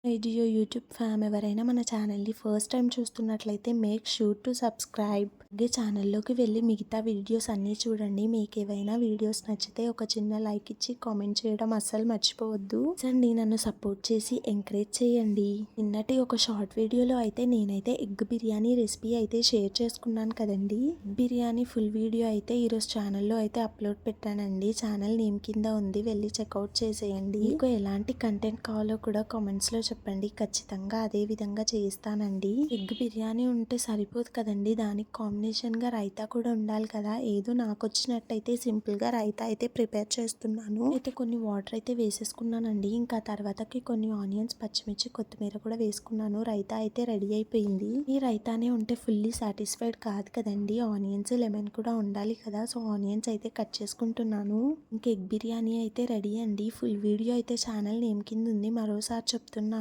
ఐడియో YouTube ఫ్యామ్ ఎవరైనా మన ఛానల్ని ఫస్ట్ టైం చూస్తున్నట్లయితే మేక్ షూర్ టు సబ్స్క్రైబ్. అలాగే ఛానల్లోకి వెళ్ళి మిగతా వీడియోస్ అన్నీ చూడండి. మీకు ఏవైనా వీడియోస్ నచ్చితే ఒక చిన్న లైక్ ఇచ్చి కామెంట్ చేయడం అస్సలు మర్చిపోవద్దు. అండి నన్ను సపోర్ట్ చేసి ఎంకరేజ్ చేయండి. నిన్నటి ఒక షార్ట్ వీడియోలో అయితే నేనైతే ఎగ్ బిర్యానీ రెసిపీ అయితే షేర్ చేసుకున్నాను కదండి. బిర్యానీ ఫుల్ వీడియో అయితే ఈరోజు ఛానల్లో అయితే అప్లోడ్ పెట్టానండి. ఛానల్ నేమ్ కింద ఉంది, వెళ్ళి చెక్అవుట్ చేసేయండి. మీకు ఎలాంటి కంటెంట్ కావాలో కూడా కామెంట్స్లో చెప్పండి, ఖచ్చితంగా అదే విధంగా చేయిస్తానండి. ఎగ్ బిర్యానీ ఉంటే సరిపోదు కదండి, దానికి కాంబినేషన్గా రైతా కూడా ఉండాలి కదా. ఏదో నాకు వచ్చినట్టయితే సింపుల్గా రైతా అయితే ప్రిపేర్ చేస్తున్నాను. అయితే కొన్ని వాటర్ అయితే వేసేసుకున్నానండి. ఇంకా తర్వాతకి కొన్ని ఆనియన్స్, పచ్చిమిర్చి, కొత్తిమీర కూడా వేసుకున్నాను. రైతా అయితే రెడీ అయిపోయింది. ఈ రైతానే ఉంటే ఫుల్లీ సాటిస్ఫైడ్ కాదు కదండి, ఆనియన్స్, లెమన్ కూడా ఉండాలి కదా. సో ఆనియన్స్ అయితే కట్ చేసుకుంటున్నాను. ఇంకా ఎగ్ బిర్యానీ అయితే రెడీ అండి. ఫుల్ వీడియో అయితే ఛానల్ నేమ్ కింద ఉంది, మరోసారి చెప్తున్నాను.